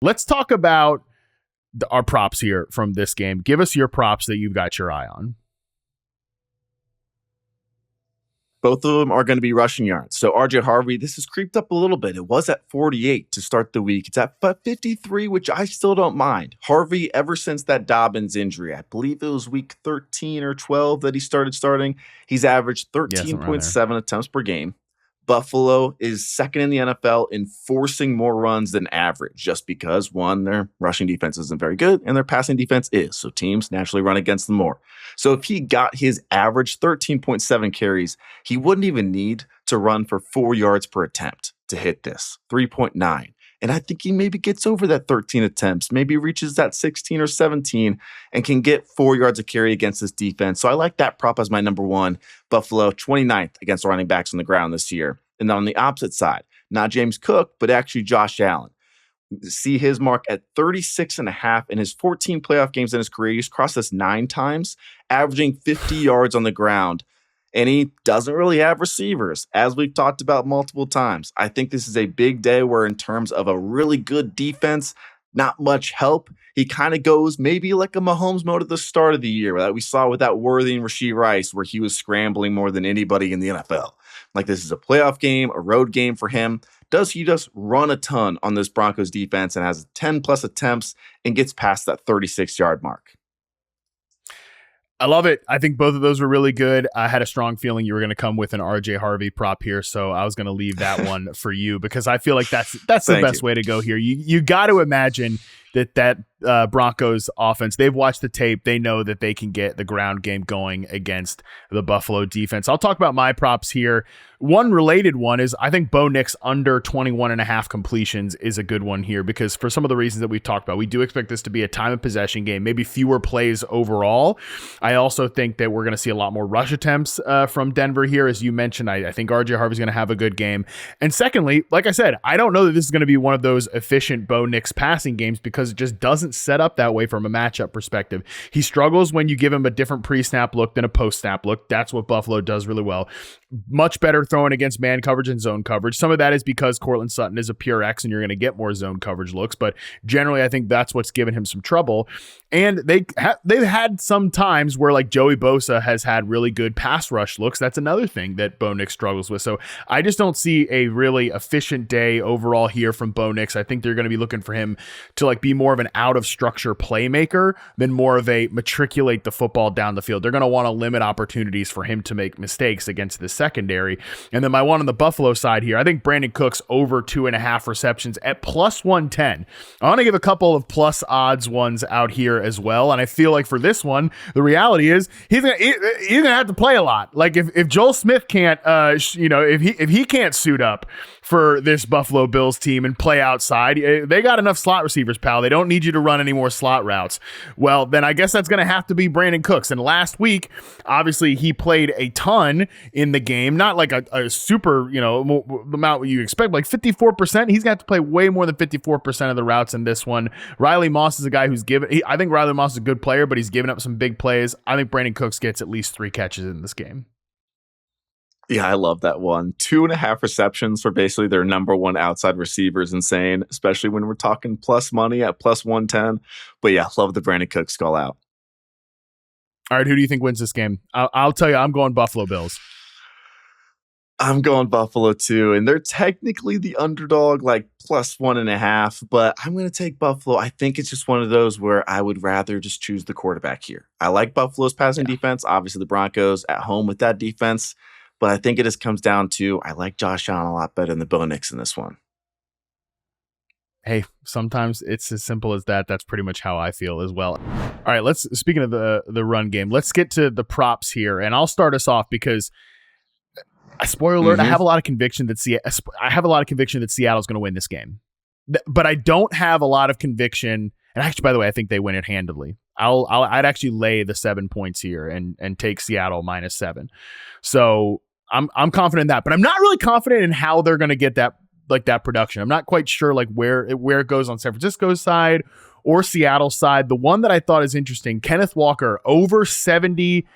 Let's talk about our props here from this game. Give us your props that you've got your eye on. Both of them are going to be rushing yards. So RJ Harvey, this has creeped up a little bit. It was at 48 to start the week. It's at 53, which I still don't mind. Harvey, ever since that Dobbins injury, I believe it was week 13 or 12 that he starting. He's averaged 13.7 attempts per game. Buffalo is second in the NFL in forcing more runs than average, just because, one, their rushing defense isn't very good and their passing defense is. So teams naturally run against them more. So if he got his average 13.7 carries, he wouldn't even need to run for 4 yards per attempt to hit this, 3.9. And I think he maybe gets over that 13 attempts, maybe reaches that 16 or 17 and can get 4 yards a carry against this defense. So I like that prop as my number one. Buffalo, 29th against running backs on the ground this year. And then on the opposite side, not James Cook, but actually Josh Allen. See his mark at 36.5 in his 14 playoff games in his career. He's crossed this 9 times, averaging 50 yards on the ground. And he doesn't really have receivers, as we've talked about multiple times. I think this is a big day where, in terms of a really good defense, not much help, he kind of goes maybe like a Mahomes mode at the start of the year that we saw with that Worthy and Rashee Rice, where he was scrambling more than anybody in the NFL. Like, this is a playoff game, a road game for him. Does he just run a ton on this Broncos defense and has 10 plus attempts and gets past that 36-yard mark? I love it. I think both of those were really good. I had a strong feeling you were going to come with an RJ Harvey prop here, so I was going to leave that one for you because I feel like that's the best way to go here. You got to imagine that Broncos offense, they've watched the tape. They know that they can get the ground game going against the Buffalo defense. I'll talk about my props here. One related one is I think Bo Nix under 21.5 completions is a good one here because for some of the reasons that we've talked about, we do expect this to be a time of possession game, maybe fewer plays overall. I also think that we're going to see a lot more rush attempts from Denver here. As you mentioned, I think RJ Harvey's going to have a good game. And secondly, like I said, I don't know that this is going to be one of those efficient Bo Nix passing games because it just doesn't set up that way from a matchup perspective. He struggles when you give him a different pre-snap look than a post-snap look. That's what Buffalo does really well. Much better throwing against man coverage and zone coverage. Some of that is because Cortland Sutton is a pure X and you're going to get more zone coverage looks, but generally I think that's what's given him some trouble. And they've had some times where like Joey Bosa has had really good pass rush looks. That's another thing that Bo Nix struggles with. So I just don't see a really efficient day overall here from Bo Nix. I think they're going to be looking for him to like be more of an out of structure playmaker than more of a matriculate the football down the field. They're going to want to limit opportunities for him to make mistakes against the secondary. And then my one on the Buffalo side here, I think Brandon Cooks over 2.5 receptions at plus 110. I want to give a couple of plus odds ones out here as well. And I feel like for this one, the reality is he's gonna have to play a lot. Like if Joel Smith can't, if he can't suit up for this Buffalo Bills team and play outside, they got enough slot receivers, pal. They don't need you to run any more slot routes. Well, then I guess that's going to have to be Brandon Cooks. And last week, obviously, he played a ton in the game, not like a super, amount you expect, like 54%. He's got to play way more than 54% of the routes in this one. Riley Moss is a guy who's I think Riley Moss is a good player, but he's given up some big plays. I think Brandon Cooks gets at least 3 catches in this game. Yeah, I love that one. 2.5 receptions for basically their number one outside receiver is insane, especially when we're talking plus money at plus 110. But yeah, love the Brandon Cooks call out. All right, who do you think wins this game? I'll tell you, I'm going Buffalo Bills. I'm going Buffalo too, and they're technically the underdog, like plus 1.5, but I'm going to take Buffalo. I think it's just one of those where I would rather just choose the quarterback here. I like Buffalo's passing defense, obviously the Broncos at home with that defense, but I think it just comes down to I like Josh Allen a lot better than Bo Nix in this one. Hey, sometimes it's as simple as that. That's pretty much how I feel as well. All right, speaking of the run game, let's get to the props here, and I'll start us off because spoiler alert, I have a lot of conviction that Seattle's going to win this game, but I don't have a lot of conviction. And actually, by the way, I think they win it handedly. I'd actually lay the 7 points here and take Seattle -7. So I'm confident in that, but I'm not really confident in how they're going to get that production. I'm not quite sure like where it goes on San Francisco's side or Seattle's side. The one that I thought is interesting, Kenneth Walker over 70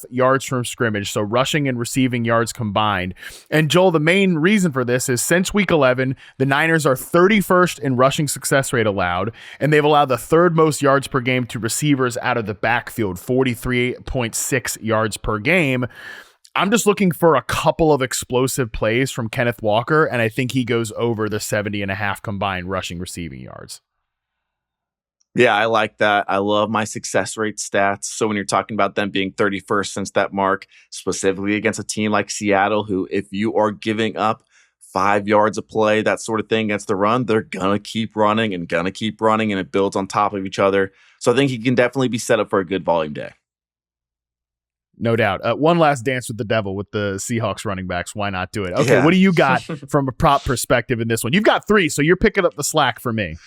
yards from scrimmage. So rushing and receiving yards combined. And Joel, the main reason for this is since week 11, the Niners are 31st in rushing success rate allowed, and they've allowed the third most yards per game to receivers out of the backfield, 43.6 yards per game. I'm just looking for a couple of explosive plays from Kenneth Walker, and I think he goes over the 70.5 combined rushing receiving yards. Yeah, I like that. I love my success rate stats. So when you're talking about them being 31st since that mark, specifically against a team like Seattle, who if you are giving up 5 yards a play, that sort of thing against the run, they're going to keep running, and it builds on top of each other. So I think he can definitely be set up for a good volume day. No doubt. One last dance with the devil with the Seahawks running backs. Why not do it? Okay, What do you got from a prop perspective in this one? You've got 3, so you're picking up the slack for me.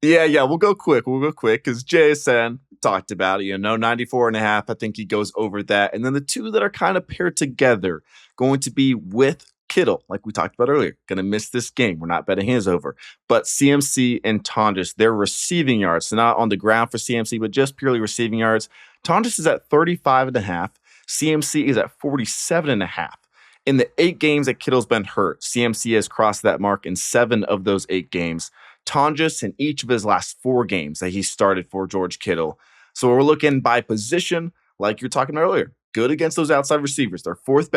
Yeah. We'll go quick because JSN talked about it. 94.5. I think he goes over that. And then the 2 that are kind of paired together going to be with Kittle, like we talked about earlier. Going to miss this game. We're not betting his over. But CMC and Tonjes, their receiving yards, so not on the ground for CMC, but just purely receiving yards. Tonjes is at 35.5. CMC is at 47.5. In the 8 games that Kittle's been hurt, CMC has crossed that mark in 7 of those 8 games. Tonjes in each of his last 4 games that he started for George Kittle. So we're looking by position, like you're talking about earlier. Good against those outside receivers. They're fourth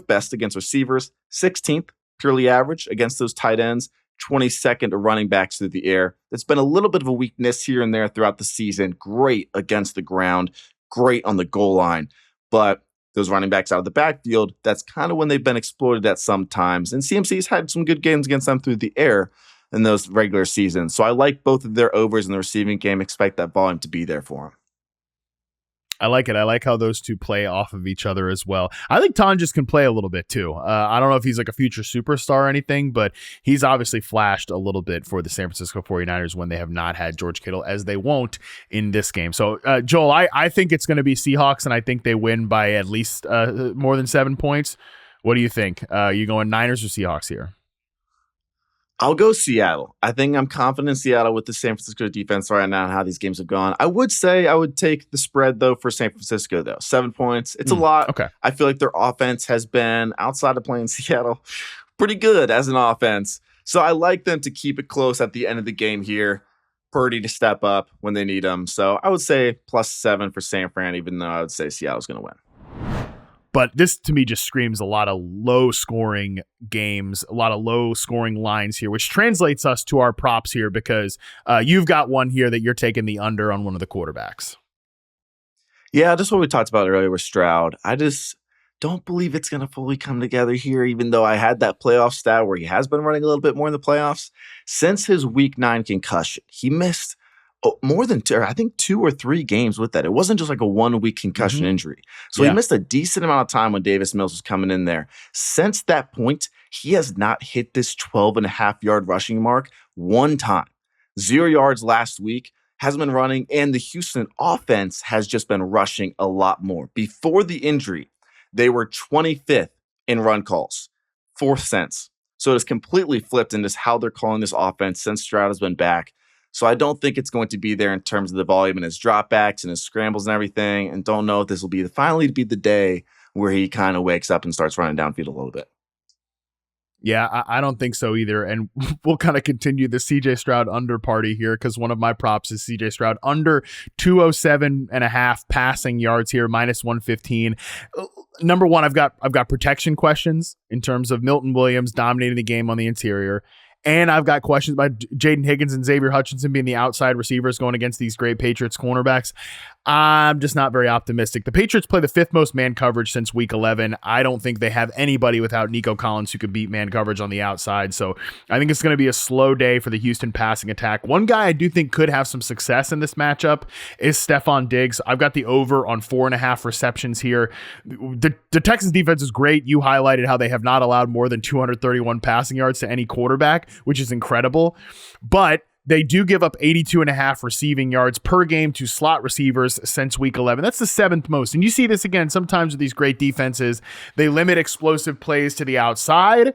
best against receivers, 16th purely average against those tight ends, 22nd to running backs through the air. That's been a little bit of a weakness here and there throughout the season. Great against the ground, great on the goal line. But those running backs out of the backfield, that's kind of when they've been exploited at sometimes. And CMC's had some good games against them through the air in those regular seasons. So I like both of their overs in the receiving game. Expect that volume to be there for them. I like it. I like how those 2 play off of each other as well. I think Tonjes can play a little bit too. I don't know if he's like a future superstar or anything, but he's obviously flashed a little bit for the San Francisco 49ers when they have not had George Kittle, as they won't in this game. So, Joel, I think it's going to be Seahawks, and I think they win by at least more than 7 points. What do you think? You going Niners or Seahawks here? I'll go Seattle. I think I'm confident in Seattle with the San Francisco defense right now and how these games have gone. I would say I would take the spread, though, for San Francisco, though. 7 points. It's a lot. Okay. I feel like their offense has been, outside of playing Seattle, pretty good as an offense. So I like them to keep it close at the end of the game here. Purdy to step up when they need him. So I would say +7 for San Fran, even though I would say Seattle's going to win. But this, to me, just screams a lot of low-scoring games, a lot of low-scoring lines here, which translates us to our props here because you've got one here that you're taking the under on one of the quarterbacks. Yeah, just what we talked about earlier with Stroud. I just don't believe it's going to fully come together here, even though I had that playoff stat where he has been running a little bit more in the playoffs. Since his week 9 concussion, he missed more than 2 or 3 games with that. It wasn't just like a 1-week concussion injury. So he missed a decent amount of time when Davis Mills was coming in there. Since that point, he has not hit this 12.5-yard rushing mark one time. 0 yards last week, hasn't been running, and the Houston offense has just been rushing a lot more. Before the injury, they were 25th in run calls, 4th since. So it's completely flipped in just how they're calling this offense since Stroud has been back. So I don't think it's going to be there in terms of the volume and his dropbacks and his scrambles and everything. And don't know if this will be finally to be the day where he kind of wakes up and starts running downfield a little bit. Yeah, I don't think so either. And we'll kind of continue the CJ Stroud under party here because one of my props is CJ Stroud under 207.5 passing yards here, -115. Number one, I've got protection questions in terms of Milton Williams dominating the game on the interior. And I've got questions about Jaden Higgins and Xavier Hutchinson being the outside receivers going against these great Patriots cornerbacks. I'm just not very optimistic. The Patriots play the 5th most man coverage since week 11. I don't think they have anybody without Nico Collins who could beat man coverage on the outside. So I think it's going to be a slow day for the Houston passing attack. One guy I do think could have some success in this matchup is Stephon Diggs. I've got the over on 4.5 receptions here. The Texans defense is great. You highlighted how they have not allowed more than 231 passing yards to any quarterback, which is incredible. But they do give up 82.5 receiving yards per game to slot receivers since week 11. That's the 7th most. And you see this again sometimes with these great defenses. They limit explosive plays to the outside.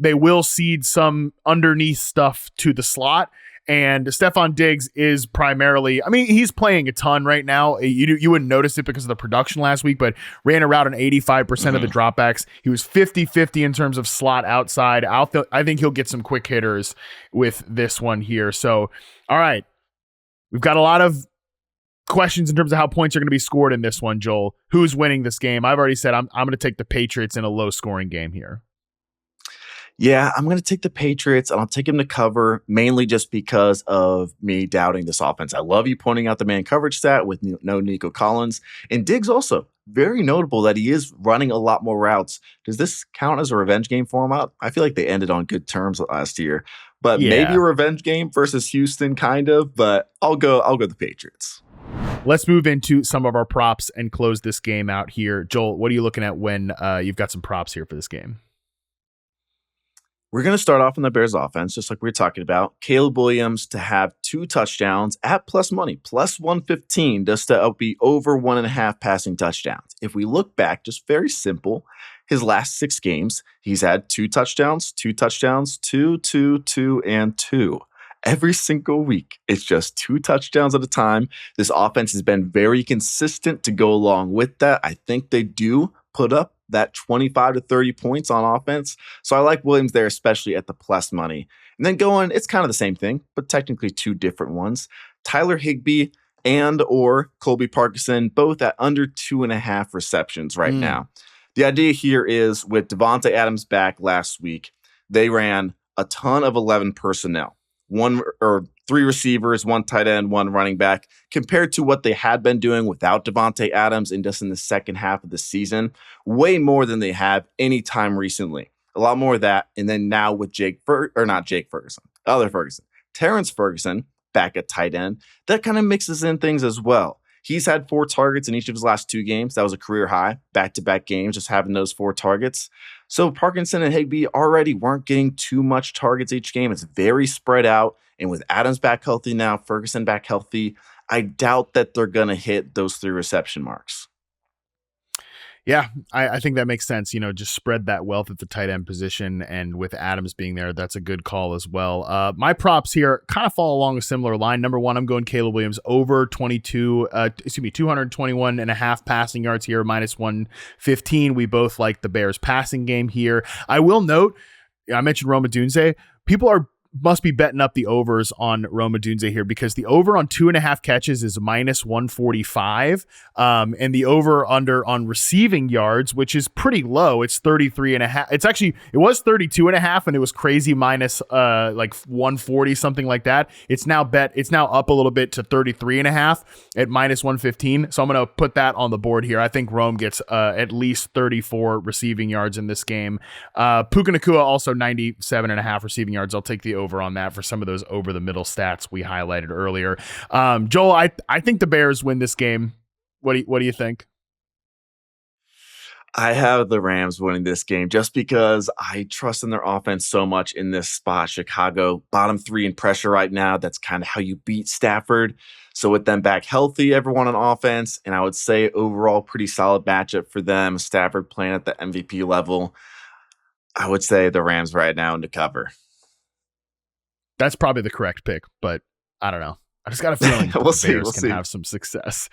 they will seed some underneath stuff to the slot. And Stephon Diggs is primarily, I mean, he's playing a ton right now. You wouldn't notice it because of the production last week, but ran a route on 85% of the dropbacks. He was 50-50 in terms of slot outside. I think he'll get some quick hitters with this one here. So, all right. We've got a lot of questions in terms of how points are going to be scored in this one, Joel. Who's winning this game? I've already said I'm going to take the Patriots in a low-scoring game here. Yeah, I'm going to take the Patriots, and I'll take them to cover, mainly just because of me doubting this offense. I love you pointing out the man coverage stat with no Nico Collins. And Diggs also, very notable that he is running a lot more routes. Does this count as a revenge game for him? I feel like they ended on good terms last year. But maybe a revenge game versus Houston, kind of. But I'll go the Patriots. Let's move into some of our props and close this game out here. Joel, what are you looking at when you've got some props here for this game? We're going to start off on the Bears offense, just like we were talking about. Caleb Williams to have 2 touchdowns at plus money, plus 115, just to be over 1.5 passing touchdowns. If we look back, just very simple, his last 6 games, he's had 2 touchdowns, 2 touchdowns, 2, 2, 2, and 2. Every single week, it's just 2 touchdowns at a time. This offense has been very consistent to go along with that. I think they do put up that 25 to 30 points on offense. So I like Williams there, especially at the plus money. And then going, it's kind of the same thing, but technically 2 different ones. Tyler Higbee and or Colby Parkinson, both at under 2.5 receptions right now. The idea here is with Devontae Adams back last week, they ran a ton of 11 personnel. 3 receivers, 1 tight end, 1 running back, compared to what they had been doing without Devontae Adams and just in the second half of the season. Way more than they have any time recently. A lot more of that. And then now with Terrence Ferguson back at tight end, that kind of mixes in things as well. He's had 4 targets in each of his last 2 games. That was a career high, back-to-back games, just having those 4 targets. So Parkinson and Higbee already weren't getting too much targets each game. It's very spread out. And with Adams back healthy now, Ferguson back healthy, I doubt that they're going to hit those 3 reception marks. Yeah, I think that makes sense. Just spread that wealth at the tight end position. And with Adams being there, that's a good call as well. My props here kind of fall along a similar line. Number 1, I'm going Caleb Williams over 221.5 passing yards here, minus 115. We both like the Bears passing game here. I will note, I mentioned Rome Odunze. People must be betting up the overs on Rome Odunze here because the over on 2.5 catches is minus 145. And the over under on receiving yards, which is pretty low. It's 33.5. It was 32.5 and it was crazy minus like 140, something like that. It's now up a little bit to 33.5 at minus 115. So I'm going to put that on the board here. I think Rome gets at least 34 receiving yards in this game. Puka Nacua also 97.5 receiving yards. I'll take the over on that for some of those over the middle stats we highlighted earlier. Joel, I think the Bears win this game. What do you think? I have the Rams winning this game just because I trust in their offense so much in this spot. Chicago, bottom 3 in pressure right now. That's kind of how you beat Stafford. So with them back healthy, everyone on offense, and I would say overall pretty solid matchup for them. Stafford playing at the MVP level. I would say the Rams right now in the cover. That's probably the correct pick, but I don't know. I just got a feeling we'll the Bears can have some success.